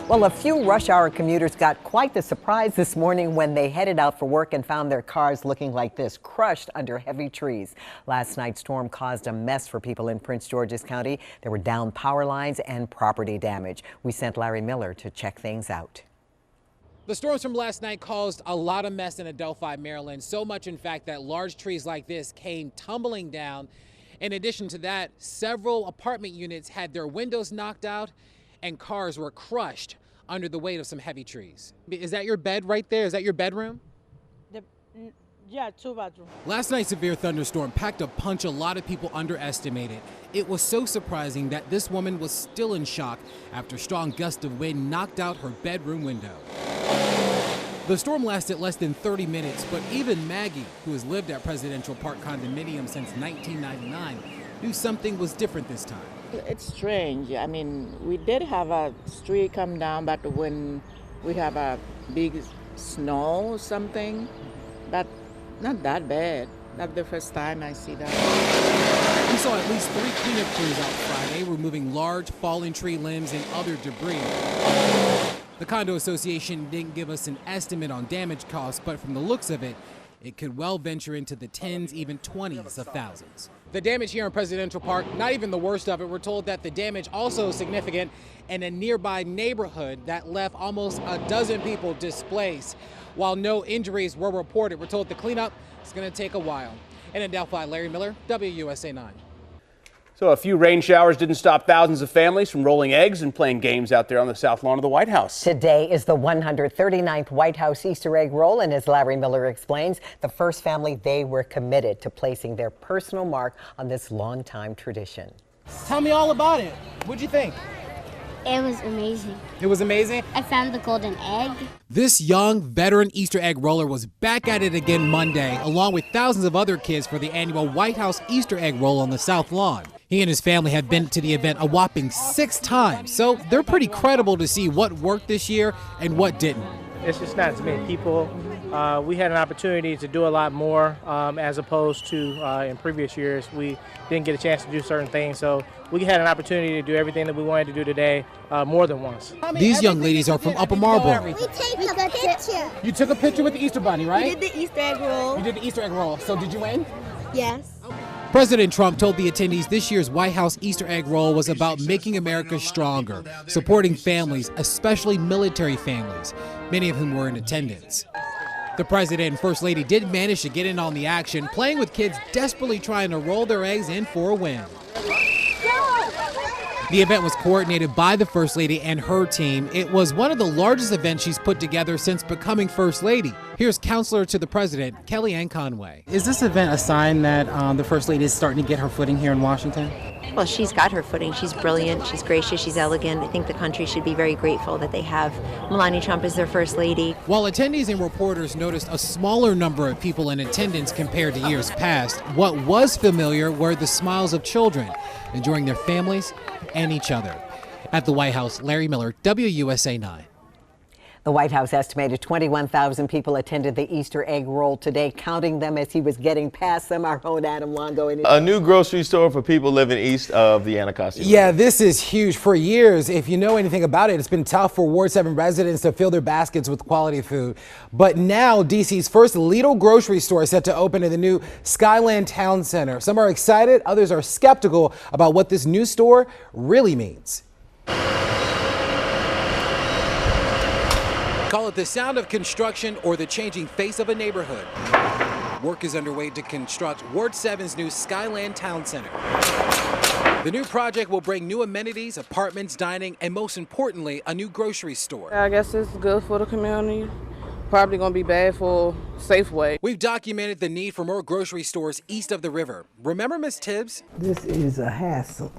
Well, a few rush hour commuters got quite the surprise this morning when they headed out for work and found their cars looking like this, crushed under heavy trees. Last night's storm caused a mess for people in Prince George's County. There were downed power lines and property damage. We sent Larry Miller to check things out. The storms from last night caused a lot of mess in Adelphi, Maryland. So much, in fact, that large trees like this came tumbling down. In addition to that, several apartment units had their windows knocked out and cars were crushed under the weight of some heavy trees. Is that your bed right there? Is that your bedroom? Yeah, 2-bedroom. Last night's severe thunderstorm packed a punch a lot of people underestimated. It was so surprising that this woman was still in shock after a strong gust of wind knocked out her bedroom window. The storm lasted less than 30 minutes, but even Maggie, who has lived at Presidential Park condominium since 1999, knew something was different this time. It's strange. I mean, we did have a tree come down, but when we have a big snow or something, but not that bad. That's the first time I see that. We saw at least 3 cleanup crews out Friday removing large fallen tree limbs and other debris. The condo association didn't give us an estimate on damage costs, but from the looks of it, it could well venture into the tens, even 20s of thousands. The damage here in Presidential Park, not even the worst of it. We're told that the damage also significant in a nearby neighborhood that left almost a dozen people displaced. While no injuries were reported, we're told the cleanup is going to take a while. In Adelphi, Larry Miller, WUSA 9. So a few rain showers didn't stop thousands of families from rolling eggs and playing games out there on the south lawn of the White House. Today is the 139th White House Easter egg roll, and as Larry Miller explains, the first family, they were committed to placing their personal mark on this longtime tradition. Tell me all about it. What'd you think? It was amazing. It was amazing? I found the golden egg. This young veteran Easter egg roller was back at it again Monday, along with thousands of other kids for the annual White House Easter egg roll on the South Lawn. He and his family have been to the event a whopping 6 times, so they're pretty credible to see what worked this year and what didn't. It's just not as many people. We had an opportunity to do a lot more as opposed to in previous years. We didn't get a chance to do certain things, so we had an opportunity to do everything that we wanted to do today more than once. These young ladies are from Upper Marlboro. We took a picture. You took a picture with the Easter Bunny, right? We did the Easter egg roll. You did the Easter egg roll. So did you win? Yes. President Trump told the attendees this year's White House Easter egg roll was about making America stronger, supporting families, especially military families, many of whom were in attendance. The president and first lady did manage to get in on the action, playing with kids desperately trying to roll their eggs in for a win. The event was coordinated by the First Lady and her team. It was one of the largest events she's put together since becoming First Lady. Here's Counselor to the President, Kellyanne Conway. Is this event a sign that the First Lady is starting to get her footing here in Washington? Well, she's got her footing. She's brilliant. She's gracious. She's elegant. I think the country should be very grateful that they have Melania Trump as their First Lady. While attendees and reporters noticed a smaller number of people in attendance compared to years past, what was familiar were the smiles of children enjoying their families and each other. At the White House, Larry Miller, WUSA 9. The White House estimated 21,000 people attended the Easter egg roll today, counting them as he was getting past them. Our own Adam Longo. A new grocery store for people living east of the Anacostia. Yeah, this is huge. For years, if you know anything about it, it's been tough for Ward 7 residents to fill their baskets with quality food. But now, DC's first Lidl grocery store is set to open in the new Skyland Town Center. Some are excited, others are skeptical about what this new store really means. Call it the sound of construction or the changing face of a neighborhood. Work is underway to construct Ward 7's new Skyland Town Center. The new project will bring new amenities, apartments, dining, and most importantly, a new grocery store. I guess it's good for the community. Probably going to be bad for Safeway. We've documented the need for more grocery stores east of the river. Remember Miss Tibbs? This is a hassle.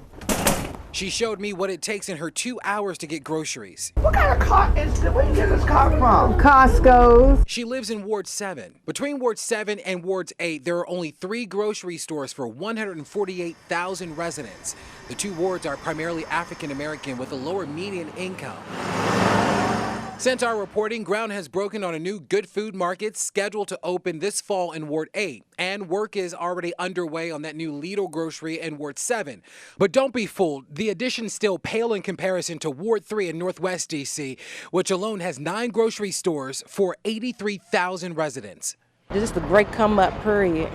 She showed me what it takes in her 2 hours to get groceries. What kind of car is this? Where you get this car from? Costco's. She lives in Ward 7. Between Ward 7 and Ward 8, there are only 3 grocery stores for 148,000 residents. The 2 wards are primarily African American with a lower median income. Since our reporting, ground has broken on a new Good Food Market scheduled to open this fall in Ward 8, and work is already underway on that new Lidl grocery in Ward 7. But don't be fooled, the additions still pale in comparison to Ward 3 in Northwest D.C., which alone has 9 grocery stores for 83,000 residents. This is the great come up period.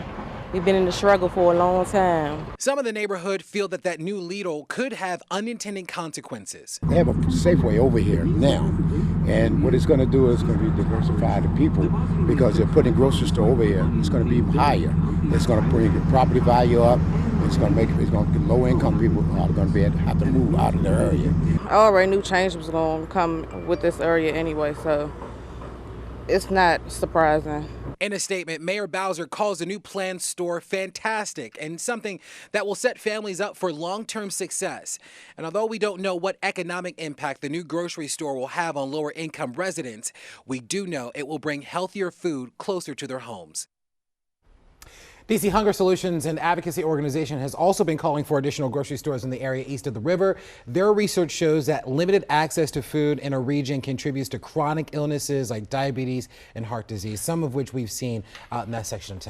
We've been in the struggle for a long time. Some of the neighborhood feel that new Lidl could have unintended consequences. They have a Safeway over here now, and what it's going to do is going to be diversify the people because they're putting grocery store over here. It's going to be higher. It's going to bring the property value up. It's going to get low income people are going to have to move out of their area. I already knew change was going to come with this area anyway, so it's not surprising. In a statement, Mayor Bowser calls the new planned store fantastic and something that will set families up for long-term success. And although we don't know what economic impact the new grocery store will have on lower-income residents, we do know it will bring healthier food closer to their homes. DC Hunger Solutions, an advocacy organization, has also been calling for additional grocery stores in the area east of the river. Their research shows that limited access to food in a region contributes to chronic illnesses like diabetes and heart disease, some of which we've seen out in that section of town.